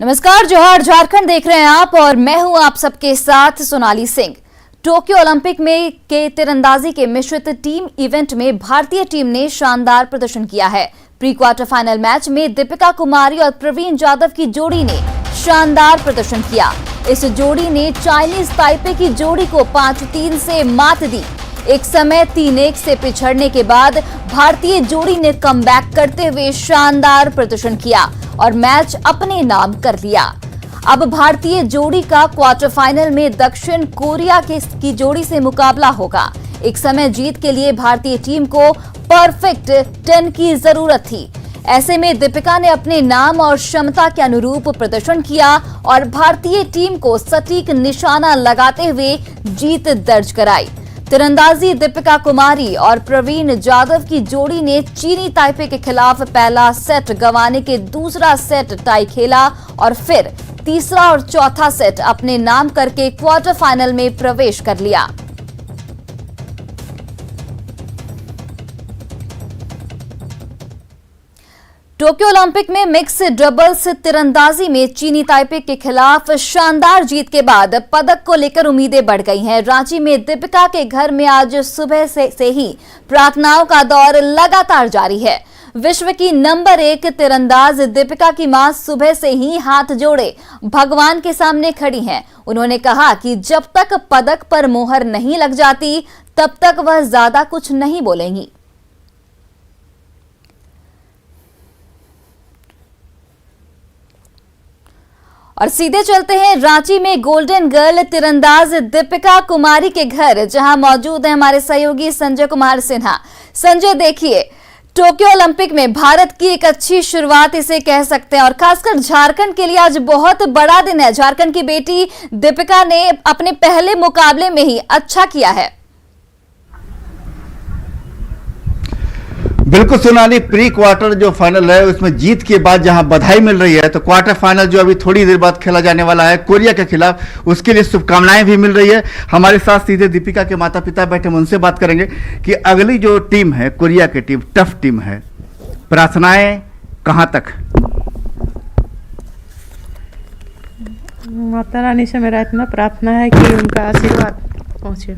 नमस्कार, जोहार झारखंड देख रहे हैं आप और मैं हूं आप सबके साथ सोनाली सिंह। टोक्यो ओलंपिक में के तीरंदाजी के मिश्रित टीम इवेंट में भारतीय टीम ने शानदार प्रदर्शन किया है। प्री क्वार्टर फाइनल मैच में दीपिका कुमारी और प्रवीण जाधव की जोड़ी ने शानदार प्रदर्शन किया। इस जोड़ी ने चाइनीज ताइपे की जोड़ी को 5-3 से मात दी। एक समय 3-1 से पिछड़ने के बाद भारतीय जोड़ी ने कमबैक करते हुए शानदार प्रदर्शन किया और मैच अपने नाम कर लिया। अब भारतीय जोड़ी का क्वार्टर फाइनल में दक्षिण कोरिया की जोड़ी से मुकाबला होगा। एक समय जीत के लिए भारतीय टीम को परफेक्ट 10 की जरूरत थी। ऐसे में दीपिका ने अपने नाम और क्षमता के अनुरूप प्रदर्शन किया और भारतीय टीम को सटीक निशाना लगाते हुए जीत दर्ज कराई। तीरंदाजी दीपिका कुमारी और प्रवीण जाधव की जोड़ी ने चीनी ताइपे के खिलाफ पहला सेट गंवाने के दूसरा सेट टाई खेला और फिर तीसरा और चौथा सेट अपने नाम करके क्वार्टर फाइनल में प्रवेश कर लिया। टोक्यो ओलंपिक में मिक्स डबल्स तीरंदाजी में चीनी ताइपे के खिलाफ शानदार जीत के बाद पदक को लेकर उम्मीदें बढ़ गई हैं। रांची में दीपिका के घर में आज सुबह से ही प्रार्थनाओं का दौर लगातार जारी है। विश्व की नंबर 1 तीरंदाज दीपिका की मां सुबह से ही हाथ जोड़े भगवान के सामने खड़ी हैं। उन्होंने कहा कि जब तक पदक पर मोहर नहीं लग जाती तब तक वह ज्यादा कुछ नहीं बोलेंगी। और सीधे चलते हैं रांची में गोल्डन गर्ल तीरंदाज दीपिका कुमारी के घर, जहां मौजूद है हमारे सहयोगी संजय कुमार सिन्हा। संजय, देखिए, टोक्यो ओलंपिक में भारत की एक अच्छी शुरुआत इसे कह सकते हैं और खासकर झारखंड के लिए आज बहुत बड़ा दिन है। झारखंड की बेटी दीपिका ने अपने पहले मुकाबले में ही अच्छा किया है। बिल्कुल सोनाली, प्री क्वार्टर जो फाइनल है उसमें जीत के बाद जहां बधाई मिल रही है, तो क्वार्टर फाइनल जो अभी थोड़ी देर बाद खेला जाने वाला है कोरिया के खिलाफ, उसके लिए शुभकामनाएं भी मिल रही है। हमारे साथ सीधे दीपिका के माता पिता बैठे, उनसे बात करेंगे कि अगली जो टीम है कोरिया की टीम टफ टीम है, प्रार्थनाएं कहां तक? माता रानी से मेरा इतना प्रार्थना है कि उनका आशीर्वाद पहुंचे।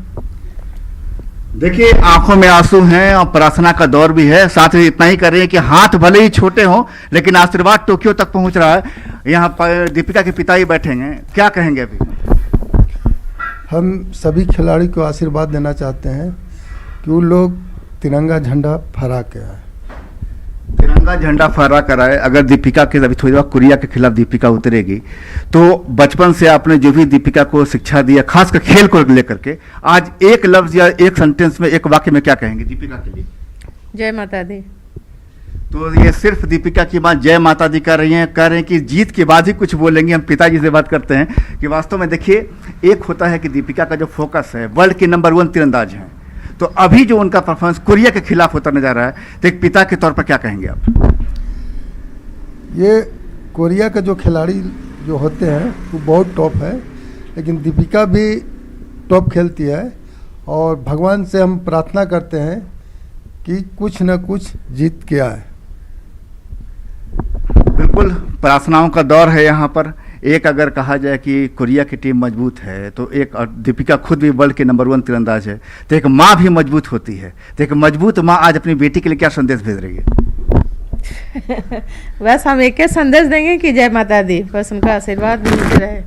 देखिए, आंखों में आंसू हैं और प्रार्थना का दौर भी है। साथ ही इतना ही कर रहे हैं कि हाथ भले ही छोटे हों लेकिन आशीर्वाद टोक्यो तक पहुंच रहा है। यहाँ पर दीपिका के पिता ही बैठेंगे, क्या कहेंगे अभी? हम सभी खिलाड़ी को आशीर्वाद देना चाहते हैं कि वो लोग तिरंगा झंडा फहरा के आए, तिरंगा झंडा फहरा कर आए। अगर दीपिका के अभी थोड़ी देर कोरिया के खिलाफ दीपिका उतरेगी तो बचपन से आपने जो भी दीपिका को शिक्षा दी है, खासकर खेल को लेकर के, आज एक लफ्ज या एक सेंटेंस में, एक वाक्य में क्या कहेंगे दीपिका के लिए? जय माता दी। तो ये सिर्फ दीपिका की बात जय माता दी कर रही हैं, कह रहे हैं कि जीत के बाद ही कुछ बोलेंगे। हम पिताजी से बात करते हैं कि वास्तव में देखिए, एक होता है कि दीपिका का जो फोकस है, वर्ल्ड के नंबर 1 तीरंदाज हैं, तो अभी जो उनका परफॉर्मेंस कोरिया के खिलाफ होता नजर आ रहा है, तो एक पिता के तौर पर क्या कहेंगे आप? ये कोरिया के जो खिलाड़ी जो होते हैं वो बहुत टॉप है, लेकिन दीपिका भी टॉप खेलती है और भगवान से हम प्रार्थना करते हैं कि कुछ न कुछ जीत के आए। बिल्कुल, प्रार्थनाओं का दौर है यहाँ पर। एक अगर कहा जाए कि कोरिया की टीम मजबूत है तो एक, और दीपिका खुद भी वर्ल्ड के नंबर 1 तीरंदाज है, तो एक माँ भी मजबूत होती है। तो एक मजबूत माँ आज अपनी बेटी के लिए क्या संदेश भेज रही है? बस हम एक ही संदेश देंगे कि जय माता दी, बस उनका आशीर्वाद मिलते रहे।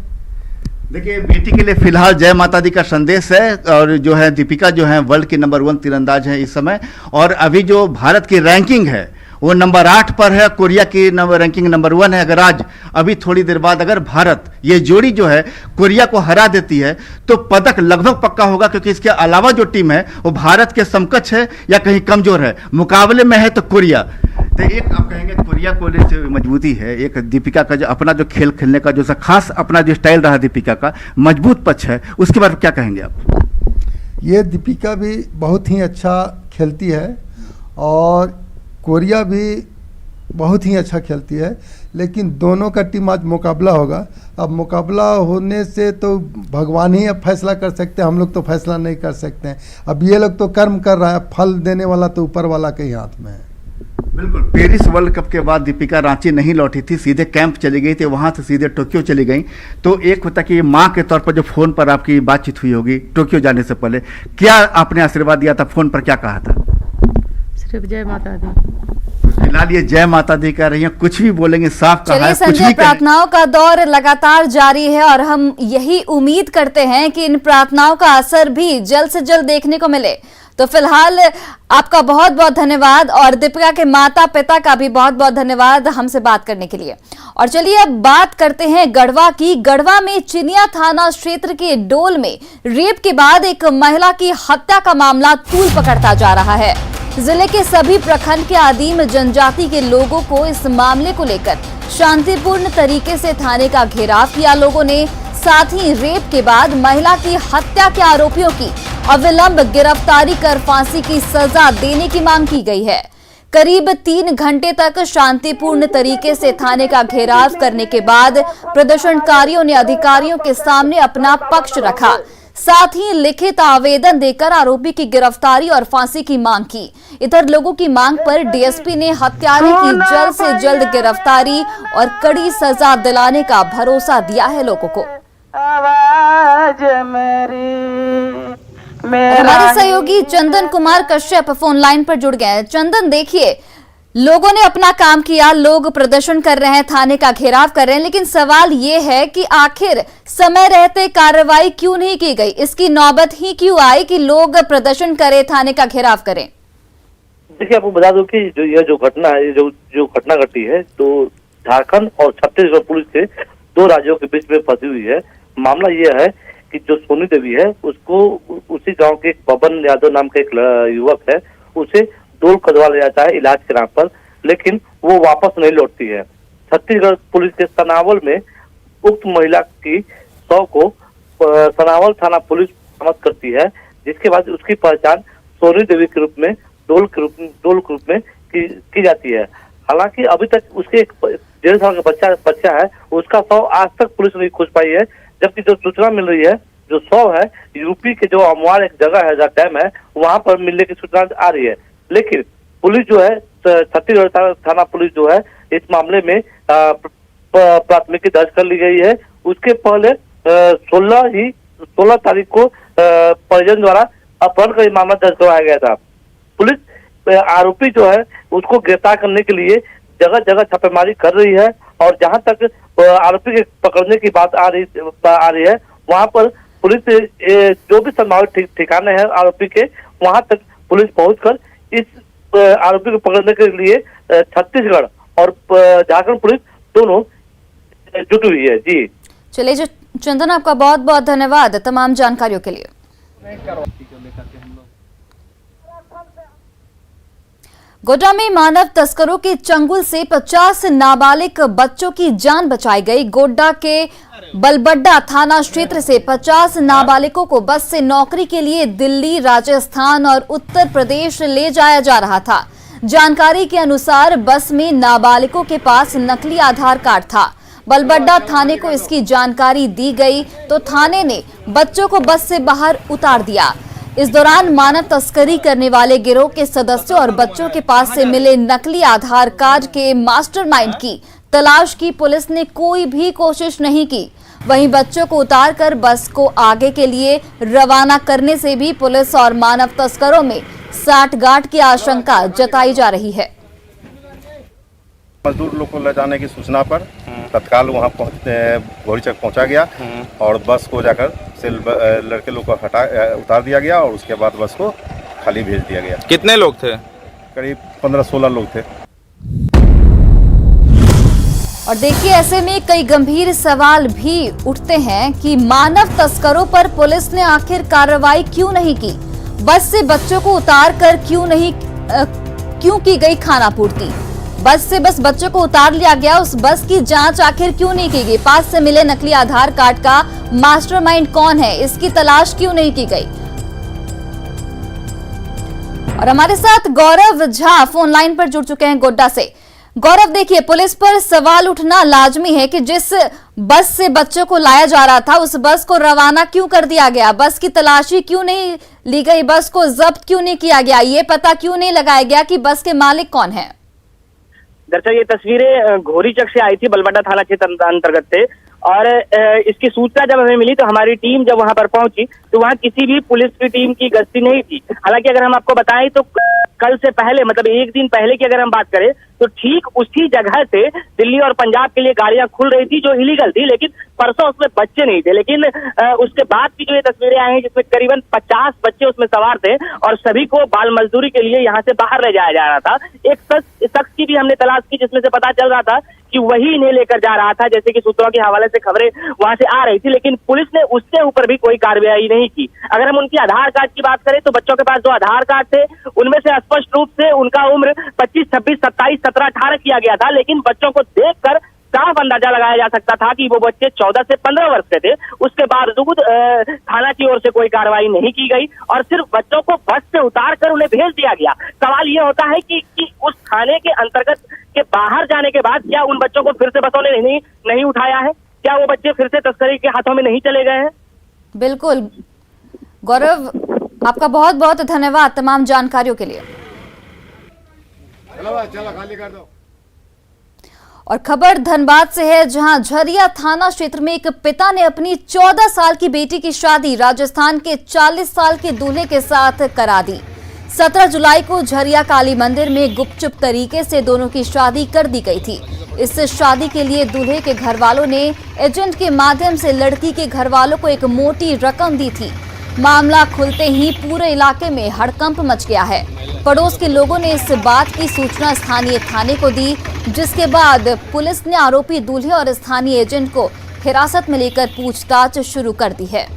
देखिए, बेटी के लिए फिलहाल जय माता दी का संदेश है। और जो है दीपिका जो है वर्ल्ड की नंबर 1 तीरंदाज है इस समय, और अभी जो भारत की रैंकिंग है वो नंबर 8 पर है, कोरिया की रैंकिंग नंबर 1 है। अगर आज अभी थोड़ी देर बाद अगर भारत ये जोड़ी जो है कोरिया को हरा देती है तो पदक लगभग पक्का होगा, क्योंकि इसके अलावा जो टीम है वो भारत के समकक्ष है या कहीं कमजोर है। मुकाबले में है तो कोरिया, तो एक आप कहेंगे कोरिया को जो मजबूती है, एक दीपिका का जो अपना जो खेल खेलने का जो खास अपना जो स्टाइल रहा दीपिका का मजबूत पक्ष है, उसके बारे में क्या कहेंगे आप? ये दीपिका भी बहुत ही अच्छा खेलती है और कोरिया भी बहुत ही अच्छा खेलती है, लेकिन दोनों का टीम आज मुकाबला होगा। अब मुकाबला होने से तो भगवान ही अब फैसला कर सकते हैं, हम लोग तो फैसला नहीं कर सकते हैं। अब ये लोग तो कर्म कर रहा है, फल देने वाला तो ऊपर वाला के ही हाथ में है। बिल्कुल। पेरिस वर्ल्ड कप के बाद दीपिका रांची नहीं लौटी थी, सीधे कैंप चली गई थी, वहां से सीधे टोक्यो चली गई। तो एक होता कि माँ के तौर पर जो फोन पर आपकी बातचीत हुई होगी टोक्यो जाने से पहले, क्या आपने आशीर्वाद दिया था, फोन पर क्या कहा था? सिर्फ जय माता दी। फिलहाल ये जय माता दी कह रही हैं, कुछ भी बोलेंगे, साफ कहा चलिए है, कुछ संजय, भी कहें। प्रार्थनाओं का दौर लगातार जारी है और हम यही उम्मीद करते हैं कि इन प्रार्थनाओं का असर भी जल्द से जल्द देखने को मिले। तो फिलहाल आपका बहुत बहुत धन्यवाद और दीपिका के माता पिता का भी बहुत बहुत धन्यवाद हमसे बात करने के लिए। और चलिए अब बात करते हैं गढ़वा की। गढ़वा में चिनिया थाना क्षेत्र के डोल में रेप के बाद एक महिला की हत्या का मामला तूल पकड़ता जा रहा है। जिले के सभी प्रखंड के आदिम जनजाति के लोगों को इस मामले को लेकर शांतिपूर्ण तरीके से थाने का घेराव किया लोगों ने। साथ ही रेप के बाद महिला की हत्या के आरोपियों की अविलंब गिरफ्तारी कर फांसी की सजा देने की मांग की गई है। करीब 3 घंटे तक शांतिपूर्ण तरीके से थाने का घेराव करने के बाद प्रदर्शनकारियों ने अधिकारियों के सामने अपना पक्ष रखा। साथ ही लिखित आवेदन देकर आरोपी की गिरफ्तारी और फांसी की मांग की। इधर लोगों की मांग पर डीएसपी ने हत्यारे की जल्द से जल्द गिरफ्तारी और कड़ी सजा दिलाने का भरोसा दिया है लोगों को। आवाज हमारे सहयोगी चंदन कुमार कश्यप फोन लाइन पर जुड़ गए हैं। चंदन, देखिए, लोगों ने अपना काम किया, लोग प्रदर्शन कर रहे हैं, थाने का घेराव कर रहे हैं, लेकिन सवाल ये है कि आखिर समय रहते कार्रवाई क्यों नहीं की गई? इसकी नौबत ही क्यों आई कि लोग प्रदर्शन करें, थाने का घेराव करें? देखिए, आपको बता दूं कि जो घटना है, जो घटना घटी है, तो झारखंड और छत्तीसगढ़ पुलिस के 2 राज्यों के बीच में फंसी हुई है। मामला यह है कि जो सोनी देवी है, उसको उसी गांव के एक बबन यादव नाम का एक युवक है, उसे डोल कदवा ले जाता है इलाज के नाम पर, लेकिन वो वापस नहीं लौटती है। छत्तीसगढ़ पुलिस के सनावल में उक्त महिला की शव को सनावल थाना पुलिस बरामद करती है, जिसके बाद उसकी पहचान सोनी देवी के रूप में डोल के रूप में की जाती है। हालांकि अभी तक उसके 1.5 साल का बच्चा है, उसका शव आज तक पुलिस नहीं खोज पाई है। जबकि जो सूचना मिल रही है, जो शव है यूपी के जो अमवार एक जगह है, जहाँ डैम है, वहां पर मिलने की सूचना आ रही है। लेकिन पुलिस जो है, छत्तीसगढ़ थाना पुलिस जो है, इस मामले में प्राथमिकी दर्ज कर ली गई है। उसके पहले 16 तारीख को परिजन द्वारा अपहरण का मामला दर्ज करवाया गया था। पुलिस आरोपी जो है उसको गिरफ्तार करने के लिए जगह जगह छापेमारी कर रही है और जहां तक आरोपी के पकड़ने की बात आ रही है, वहां पर पुलिस जो भी संभावित ठिकाने हैं आरोपी के, वहां तक पुलिस पहुंचकर इस आरोपी को पकड़ने के लिए छत्तीसगढ़ और झारखंड पुलिस दोनों जुटी हुई है। जी चलिए चंदन, आपका बहुत बहुत धन्यवाद तमाम जानकारियों के लिए। गोड्डा में मानव तस्करों के चंगुल से 50 नाबालिग बच्चों की जान बचाई गई। गोड्डा के बलबड्डा थाना क्षेत्र से 50 नाबालिगों को बस से नौकरी के लिए दिल्ली, राजस्थान और उत्तर प्रदेश ले जाया जा रहा था। जानकारी के अनुसार बस में नाबालिगों के पास नकली आधार कार्ड था। बलबड्डा थाने को इसकी जानकारी दी गई तो थाने ने बच्चों को बस से बाहर उतार दिया। इस दौरान मानव तस्करी करने वाले गिरोह के सदस्यों और बच्चों के पास से मिले नकली आधार कार्ड के मास्टरमाइंड की तलाश की पुलिस ने कोई भी कोशिश नहीं की। वहीं बच्चों को उतारकर बस को आगे के लिए रवाना करने से भी पुलिस और मानव तस्करों में साठगांठ की आशंका जताई जा रही है। मजदूर लोग को ले जाने की सूचना पर तत्काल वहां घोड़ीचक पहुंचा गया और बस को जाकर से लड़के लोग को उतार दिया गया और उसके बाद बस को खाली भेज दिया गया। कितने लोग थे? करीब 15-16 लोग थे। और देखिए, ऐसे में कई गंभीर सवाल भी उठते हैं कि मानव तस्करों पर पुलिस ने आखिर कार्रवाई क्यों नहीं की? बस से बच्चों को उतार कर क्यों की गई खाना पूर्ति? बस से बस बच्चों को उतार लिया गया, उस बस की जांच आखिर क्यों नहीं की गई? पास से मिले नकली आधार कार्ड का मास्टरमाइंड कौन है, इसकी तलाश क्यों नहीं की गई? और हमारे साथ गौरव झा फोन लाइन पर जुड़ चुके हैं गोड्डा से। गौरव, देखिए, पुलिस पर सवाल उठना लाजमी है कि जिस बस से बच्चों को लाया जा रहा था उस बस को रवाना क्यों कर दिया गया? बस की तलाशी क्यों नहीं ली गई? बस को जब्त क्यों नहीं किया गया? ये पता क्यों नहीं लगाया गया कि बस के मालिक कौन है? दरअसल ये तस्वीरें घोरीचक से आई थी, बलबड्डा थाना क्षेत्र अंतर्गत से। और इसकी सूचना जब हमें मिली तो हमारी टीम जब वहां पर पहुंची तो वहां किसी भी पुलिस की टीम की गश्ती नहीं थी। हालांकि अगर हम आपको बताएं तो कल से पहले, मतलब एक दिन पहले की अगर हम बात करें तो ठीक उसी जगह से दिल्ली और पंजाब के लिए गाड़ियां खुल रही थी जो इलीगल थी, लेकिन परसों उसमें बच्चे नहीं थे। लेकिन उसके बाद की जो ये तस्वीरें आई हैं जिसमें करीबन 50 बच्चे उसमें सवार थे और सभी को बाल मजदूरी के लिए यहाँ से बाहर ले जाया जा रहा था। एक शख्स की भी हमने तलाश की जिसमें से पता चल रहा था कि वही इन्हें लेकर जा रहा था, जैसे कि सूत्रों के हवाले से खबरें वहां से आ रही थी। लेकिन पुलिस ने उसके ऊपर भी कोई कार्रवाई नहीं की। अगर हम उनकी आधार कार्ड की बात करें तो बच्चों के पास जो आधार कार्ड थे उनमें से स्पष्ट रूप से उनका उम्र 25, 26, 27, 17, 18 किया गया था। लेकिन बच्चों को देखकर साफ अंदाजा लगाया जा सकता था कि वो बच्चे 14 से 15 वर्ष के थे। उसके बावजूद थाना की ओर से कोई कार्रवाई नहीं की गई और सिर्फ बच्चों को बस से उतार कर उन्हें भेज दिया गया। सवाल ये होता है कि उस थाने के अंतर्गत के बाहर जाने के बाद क्या उन बच्चों को फिर से बसों ने नहीं उठाया है? क्या वो बच्चे फिर से तस्करी के हाथों में नहीं चले गए हैं? बिल्कुल गौरव, आपका बहुत बहुत धन्यवाद तमाम जानकारियों के लिए। चलो खाली कर दो। और खबर धनबाद से है, जहां झरिया थाना क्षेत्र में एक पिता ने अपनी 14 साल की बेटी की शादी राजस्थान के 40 साल के दूल्हे के साथ करा दी। 17 जुलाई को झरिया काली मंदिर में गुपचुप तरीके से दोनों की शादी कर दी गई थी। इस शादी के लिए दूल्हे के घर वालों ने एजेंट के माध्यम से लड़की के घर वालों को एक मोटी रकम दी थी। मामला खुलते ही पूरे इलाके में हड़कंप मच गया है। पड़ोस के लोगों ने इस बात की सूचना स्थानीय थाने को दी, जिसके बाद पुलिस ने आरोपी दूल्हे और स्थानीय एजेंट को हिरासत में लेकर पूछताछ शुरू कर दी है।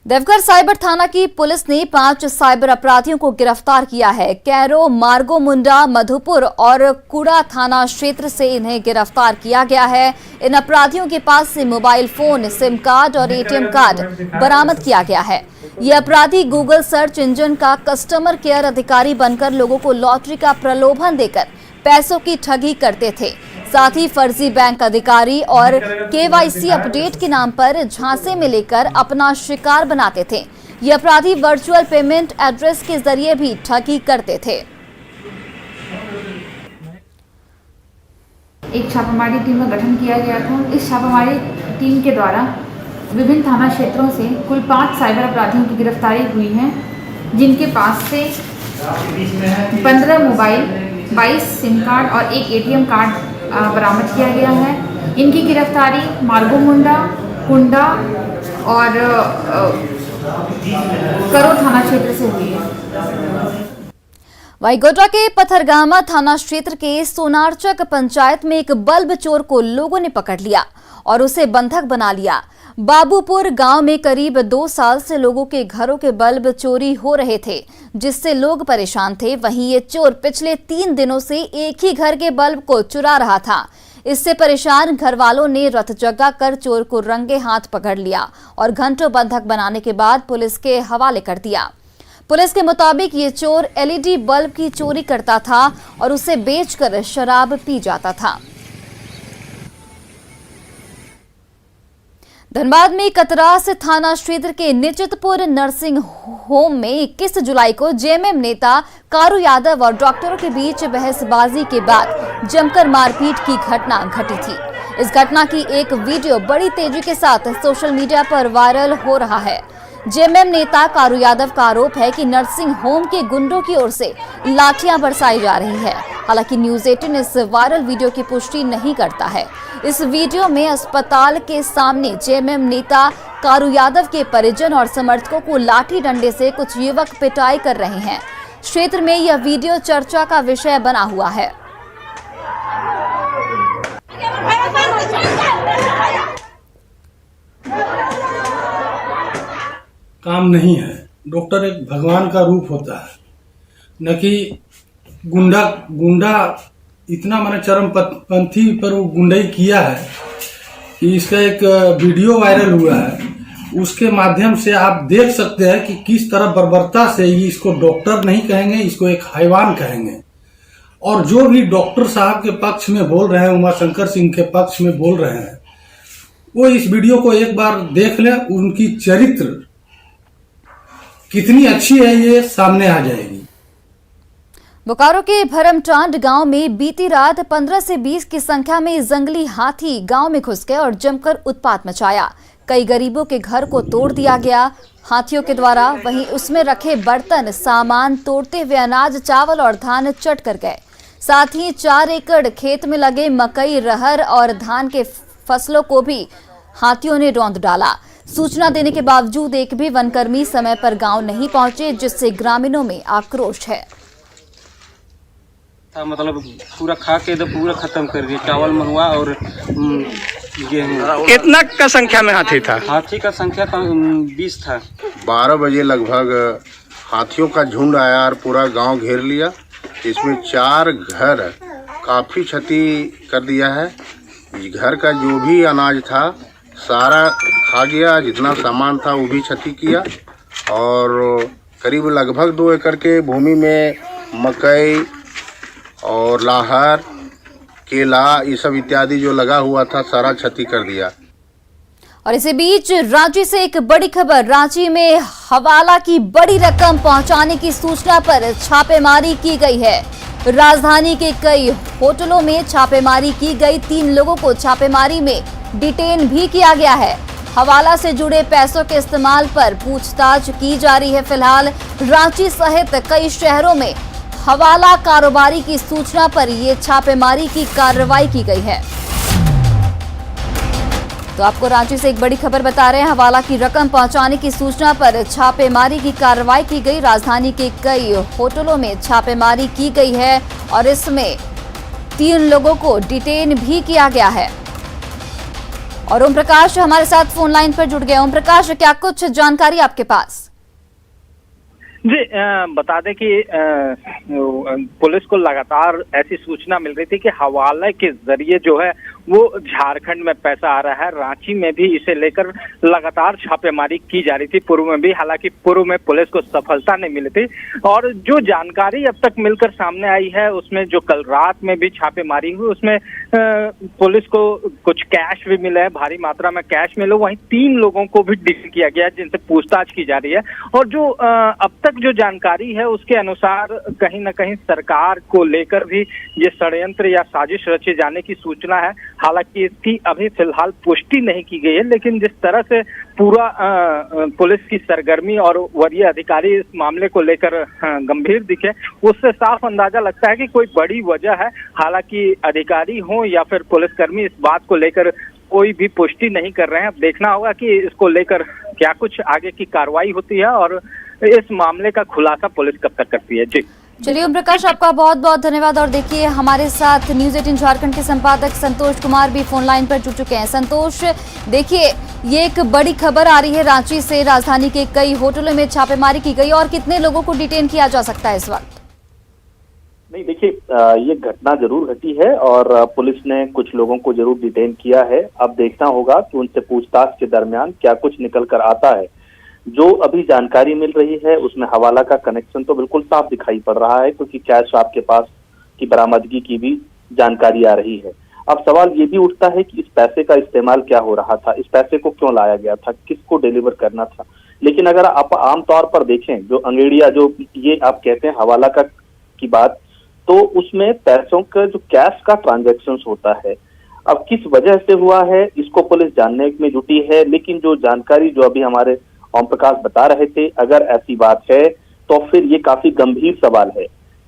देवघर साइबर थाना की पुलिस ने 5 साइबर अपराधियों को गिरफ्तार किया है। कैरो, मार्गो मुंडा, मधुपुर और कुड़ा थाना क्षेत्र से इन्हें गिरफ्तार किया गया है। इन अपराधियों के पास से मोबाइल फोन, सिम कार्ड और एटीएम कार्ड बरामद किया गया है। ये अपराधी गूगल सर्च इंजन का कस्टमर केयर अधिकारी बनकर लोगों को लॉटरी का प्रलोभन देकर पैसों की ठगी करते थे। साथ ही फर्जी बैंक अधिकारी और केवाईसी अपडेट के नाम पर झांसे में लेकर अपना शिकार बनाते थे। ये अपराधी वर्चुअल पेमेंट एड्रेस के जरिए भी ठगी करते थे। एक छापामारी टीम का गठन किया गया था। इस छापामारी टीम के द्वारा विभिन्न थाना क्षेत्रों से कुल 5 साइबर अपराधियों की गिरफ्तारी हुई है, जिनके पास से 15 मोबाइल, 22 सिम कार्ड और एक एटीएम कार्ड बरामद किया गया है। इनकी गिरफ्तारी मार्गो मुंडा, कुंडा और करो थाना क्षेत्र से हुई है। वहीं गोड्डा के पथरगामा थाना क्षेत्र के सोनारचक पंचायत में एक बल्ब चोर को लोगों ने पकड़ लिया और उसे बंधक बना लिया। बाबूपुर गांव में करीब 2 साल से लोगों के घरों के बल्ब चोरी हो रहे थे, जिससे लोग परेशान थे। वहीं ये चोर पिछले 3 दिनों से एक ही घर के बल्ब को चुरा रहा था। इससे परेशान घर वालों ने रथ जगा कर चोर को रंगे हाथ पकड़ लिया और घंटों बंधक बनाने के बाद पुलिस के हवाले कर दिया। पुलिस के मुताबिक ये चोर एलईडी बल्ब की चोरी करता था और उसे बेचकर शराब पी जाता था। धनबाद में कतरास थाना क्षेत्र के निचितपुर नर्सिंग होम में 21 जुलाई को जेएमएम नेता कारू यादव और डॉक्टरों के बीच बहसबाजी के बाद जमकर मारपीट की घटना घटी थी। इस घटना की एक वीडियो बड़ी तेजी के साथ सोशल मीडिया पर वायरल हो रहा है। जेएमएम नेता कारू यादव का आरोप है कि नर्सिंग होम के गुंडों की ओर से लाठियां बरसाई जा रही है। हालांकि न्यूज 18 इस वायरल वीडियो की पुष्टि नहीं करता है। इस वीडियो में अस्पताल के सामने जेएमएम नेता कारू यादव के परिजन और समर्थकों को लाठी डंडे से कुछ युवक पिटाई कर रहे हैं। क्षेत्र में यह वीडियो चर्चा का विषय बना हुआ है। काम नहीं है। डॉक्टर एक भगवान का रूप होता है, न कि गुंडा इतना मैंने चरमपंथी पर वो गुंडाई किया है कि इसका एक वीडियो वायरल हुआ है। उसके माध्यम से आप देख सकते हैं कि किस तरह बर्बरता से इसको डॉक्टर नहीं कहेंगे, इसको एक हैवान कहेंगे। और जो भी डॉक्टर साहब के पक्ष में बोल रहे हैं, उमाशंकर सिंह के पक्ष में बोल रहे हैं, वो इस वीडियो को एक बार देख लें। उनकी चरित्र कितनी अच्छी है ये सामने आ जाएगी। बोकारो के भरमटांड गांव में बीती रात 15 से 20 की संख्या में जंगली हाथी गांव में घुस गए और जमकर उत्पात मचाया। कई गरीबों के घर को तोड़ दिया गया हाथियों के द्वारा। वहीं उसमें रखे बर्तन सामान तोड़ते हुए अनाज चावल और धान चट कर गए। साथ ही 4 एकड़ खेत में लगे मकई रहर और धान के फसलों को भी हाथियों ने रौंद डाला। सूचना देने के बावजूद एक भी वनकर्मी समय पर गांव नहीं पहुंचे, जिससे ग्रामीणों में आक्रोश है। मतलब पूरा खा के तो पूरा खत्म कर दिया, चावल महुआ और गेहूँ। कितना का संख्या में हाथी था? हाथी का संख्या 20 था। 12 बजे लगभग हाथियों का झुंड आया और पूरा गांव घेर लिया। इसमें 4 घर काफ़ी क्षति कर दिया है। घर का जो भी अनाज था सारा खा गया, जितना सामान था वो भी क्षति किया। और करीब लगभग 2 एकड़ के भूमि में मकई और लाहर केला ये सब इत्यादि जो लगा हुआ था सारा क्षति कर दिया। और इसी बीच रांची से एक बड़ी खबर। रांची में हवाला की बड़ी रकम पहुंचाने की सूचना पर छापेमारी की गई है। राजधानी के कई होटलों में छापेमारी की गई। 3 लोगों को छापेमारी में डिटेन भी किया गया है। हवाला से जुड़े पैसों के इस्तेमाल पर पूछताछ की जा रही है। फिलहाल रांची सहित कई शहरों में हवाला कारोबारी की सूचना पर ये छापेमारी की कार्रवाई की गई है। तो आपको रांची से एक बड़ी खबर बता रहे हैं। हवाला की रकम पहुंचाने की सूचना पर छापेमारी की कार्रवाई की गई। राजधानी के कई होटलों में छापेमारी की गई है और इसमें 3 लोगों को डिटेन भी किया गया है। और ओम प्रकाश हमारे साथ फोन लाइन पर जुड़ गए। ओम प्रकाश, क्या कुछ जानकारी आपके पास? जी बता दें कि पुलिस को लगातार ऐसी सूचना मिल रही थी कि हवाले के जरिए जो है वो झारखंड में पैसा आ रहा है। रांची में भी इसे लेकर लगातार छापेमारी की जा रही थी, पूर्व में भी। हालांकि पूर्व में पुलिस को सफलता नहीं मिली थी। और जो जानकारी अब तक मिलकर सामने आई है उसमें जो कल रात में भी छापेमारी हुई उसमें पुलिस को कुछ कैश भी मिला है, भारी मात्रा में कैश मिले। वहीं 3 लोगों को भी डिटेन किया गया है जिनसे पूछताछ की जा रही है। और जो अब तक जो जानकारी है उसके अनुसार कहीं ना कहीं सरकार को लेकर भी ये षड्यंत्र या साजिश रचे जाने की सूचना है। हालांकि इसकी अभी फिलहाल पुष्टि नहीं की गई है, लेकिन जिस तरह से पूरा पुलिस की सरगर्मी और वरीय अधिकारी इस मामले को लेकर गंभीर दिखे, उससे साफ अंदाजा लगता है कि कोई बड़ी वजह है। हालांकि अधिकारी हो या फिर पुलिसकर्मी इस बात को लेकर कोई भी पुष्टि नहीं कर रहे हैं। अब देखना होगा कि इसको लेकर क्या कुछ आगे की कार्रवाई होती है और इस मामले का खुलासा पुलिस कब तक करती है। जी चलिए ओम प्रकाश, आपका बहुत बहुत धन्यवाद। और देखिए हमारे साथ न्यूज़ 18 झारखंड के संपादक संतोष कुमार भी फोन लाइन पर जुड़ चुके हैं। संतोष, देखिए ये एक बड़ी खबर आ रही है रांची से। राजधानी के कई होटलों में छापेमारी की गई और कितने लोगों को डिटेन किया जा सकता है इस वक्त? नहीं, देखिए ये घटना जरूर घटी है और पुलिस ने कुछ लोगों को जरूर डिटेन किया है। अब देखना होगा कि उनसे पूछताछ के दरमियान क्या कुछ निकल कर आता है। जो अभी जानकारी मिल रही है उसमें हवाला का कनेक्शन तो बिल्कुल साफ दिखाई पड़ रहा है, क्योंकि कैश आपके पास की बरामदगी की भी जानकारी आ रही है। अब सवाल ये भी उठता है कि इस पैसे का इस्तेमाल क्या हो रहा था, इस पैसे को क्यों लाया गया था, किसको डिलीवर करना था। लेकिन अगर आप आमतौर पर देखें, जो अंगेड़िया जो ये आप कहते हैं हवाला का की बात, तो उसमें पैसों का जो कैश का ट्रांजैक्शन होता है। अब किस वजह से हुआ है इसको पुलिस जानने में जुटी है। लेकिन जो जानकारी जो अभी हमारे ओम प्रकाश बता रहे थे, अगर ऐसी बात है तो फिर ये काफी गंभीर सवाल है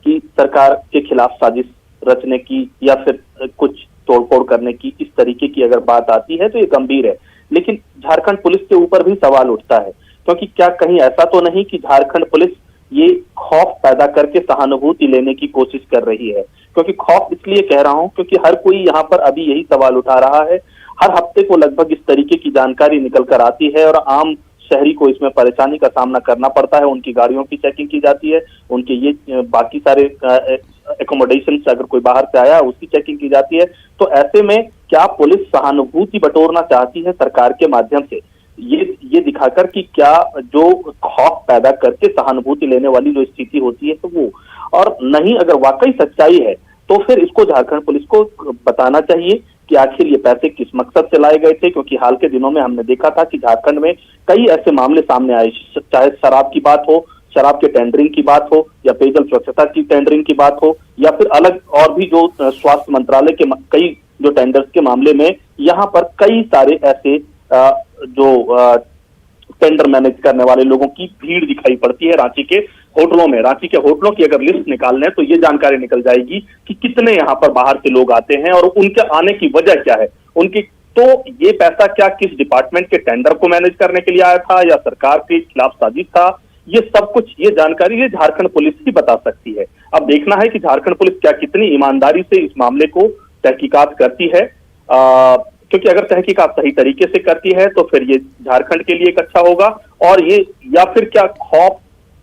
कि सरकार के खिलाफ साजिश रचने की या फिर कुछ तोड़फोड़ करने की, इस तरीके की अगर बात आती है तो ये गंभीर है। लेकिन झारखंड पुलिस के ऊपर भी सवाल उठता है, क्योंकि क्या कहीं ऐसा तो नहीं कि झारखंड पुलिस ये खौफ पैदा करके सहानुभूति लेने की कोशिश कर रही है। क्योंकि खौफ इसलिए कह रहा हूं क्योंकि हर कोई यहाँ पर अभी यही सवाल उठा रहा है। हर हफ्ते को लगभग इस तरीके की जानकारी निकल कर आती है और आम शहरी को इसमें परेशानी का सामना करना पड़ता है। उनकी गाड़ियों की चेकिंग की जाती है, उनके ये बाकी सारे एकोमोडेशन से अगर कोई बाहर से आया उसकी चेकिंग की जाती है। तो ऐसे में क्या पुलिस सहानुभूति बटोरना चाहती है सरकार के माध्यम से, ये दिखाकर कि क्या जो खौफ पैदा करके सहानुभूति लेने वाली जो स्थिति होती है तो वो, और नहीं अगर वाकई सच्चाई है तो फिर इसको झारखंड पुलिस को बताना चाहिए कि आखिर ये पैसे किस मकसद से लाए गए थे, क्योंकि हाल के दिनों में हमने देखा था कि झारखंड में कई ऐसे मामले सामने आए, चाहे शराब की बात हो, शराब के टेंडरिंग की बात हो, या पेयजल स्वच्छता की टेंडरिंग की बात हो, या फिर अलग और भी जो स्वास्थ्य मंत्रालय के कई जो टेंडर्स के मामले में यहाँ पर कई सारे ऐसे जो टेंडर मैनेज करने वाले लोगों की भीड़ दिखाई पड़ती है रांची के होटलों में। रांची के होटलों की अगर लिस्ट निकाल लें तो ये जानकारी निकल जाएगी कि कितने यहाँ पर बाहर से लोग आते हैं और उनके आने की वजह क्या है। उनकी तो ये पैसा क्या किस डिपार्टमेंट के टेंडर को मैनेज करने के लिए आया था या सरकार के खिलाफ साजिश था, ये सब कुछ ये जानकारी ये झारखंड पुलिस ही बता सकती है। अब देखना है कि झारखंड पुलिस क्या कितनी ईमानदारी से इस मामले को तहकीकात करती है, क्योंकि अगर तहकीकात सही तरीके से करती है तो फिर ये झारखंड के लिए एक अच्छा होगा। और ये या फिर क्या खौफ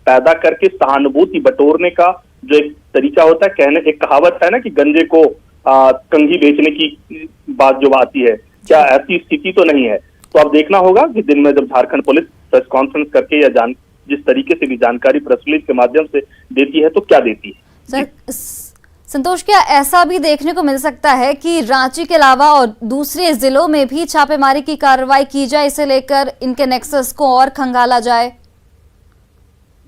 पैदा करके सहानुभूति बटोरने का जो एक तरीका होता है, कहने एक कहावत है ना कि गंजे को कंघी बेचने की बात जो आती है, क्या ऐसी स्थिति तो नहीं है। तो अब देखना होगा कि दिन में जब झारखंड पुलिस प्रेस कॉन्फ्रेंस करके या जिस तरीके से भी जानकारी प्रेस रिलीज के माध्यम से देती है तो क्या देती है। सर संतोष, क्या ऐसा भी देखने को मिल सकता है कि रांची के अलावा और दूसरे जिलों में भी छापेमारी की कार्रवाई की जाए, इसे लेकर इनके नेक्सस को और खंगाला जाए?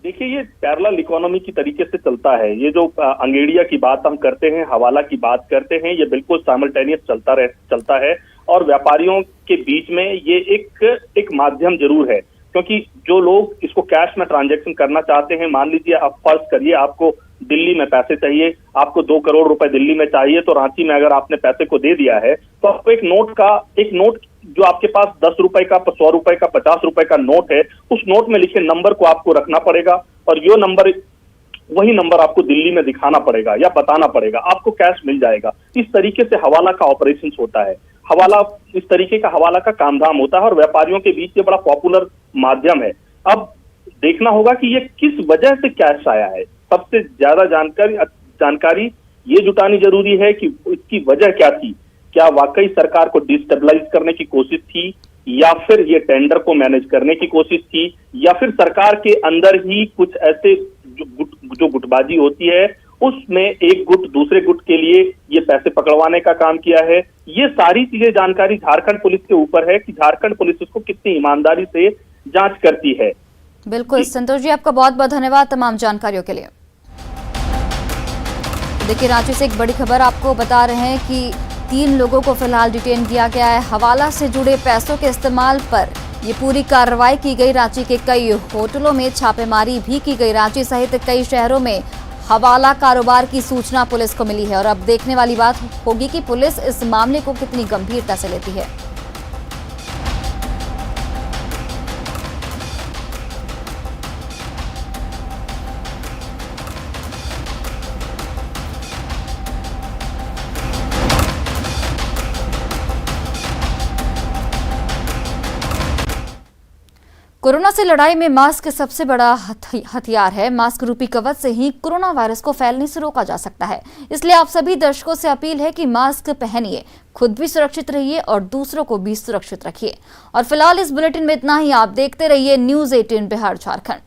देखिए, ये पैरेलल इकोनॉमी की तरीके से चलता है। ये जो अंगेड़िया की बात हम करते हैं, हवाला की बात करते हैं, ये बिल्कुल साइमल्टेनियस चलता है और व्यापारियों के बीच में ये एक माध्यम जरूर है, क्योंकि जो लोग इसको कैश में ट्रांजैक्शन करना चाहते हैं, मान लीजिए आप फर्ज करिए आपको दिल्ली में पैसे चाहिए, आपको 2 करोड़ रुपए दिल्ली में चाहिए, तो रांची में अगर आपने पैसे को दे दिया है तो आपको एक नोट जो आपके पास 10 रुपए का, 100 रुपए का, 50 रुपए का नोट है, उस नोट में लिखे नंबर को आपको रखना पड़ेगा और वही नंबर आपको दिल्ली में दिखाना पड़ेगा या बताना पड़ेगा, आपको कैश मिल जाएगा। इस तरीके से हवाला का ऑपरेशन होता है। इस तरीके का हवाला का कामधाम होता है और व्यापारियों के बीच ये बड़ा पॉपुलर माध्यम है। अब देखना होगा कि ये किस वजह से कैश आया है। सबसे ज्यादा जानकारी ये जुटानी जरूरी है कि इसकी वजह क्या थी। क्या वाकई सरकार को डिस्टेबलाइज करने की कोशिश थी, या फिर ये टेंडर को मैनेज करने की कोशिश थी, या फिर सरकार के अंदर ही कुछ ऐसे जो गुटबाजी होती है उसमें एक गुट दूसरे गुट के लिए ये पैसे पकड़वाने का काम किया है। ये सारी चीजें जानकारी झारखंड पुलिस के ऊपर है कि झारखंड पुलिस इसको कितनी ईमानदारी से जांच करती है। बिल्कुल संतोष जी, आपका बहुत बहुत धन्यवाद तमाम जानकारियों के लिए। देखिए, रांची से एक बड़ी खबर आपको बता रहे हैं कि 3 लोगों को फिलहाल डिटेन किया गया है। हवाला से जुड़े पैसों के इस्तेमाल पर ये पूरी कार्रवाई की गई। रांची के कई होटलों में छापेमारी भी की गई। रांची सहित कई शहरों में हवाला कारोबार की सूचना पुलिस को मिली है और अब देखने वाली बात होगी कि पुलिस इस मामले को कितनी गंभीरता से लेती है। कोरोना से लड़ाई में मास्क सबसे बड़ा हथियार है। मास्क रूपी कवच से ही कोरोना वायरस को फैलने से रोका जा सकता है। इसलिए आप सभी दर्शकों से अपील है कि मास्क पहनिए, खुद भी सुरक्षित रहिए और दूसरों को भी सुरक्षित रखिए। और फिलहाल इस बुलेटिन में इतना ही। आप देखते रहिए न्यूज़ 18 बिहार झारखंड।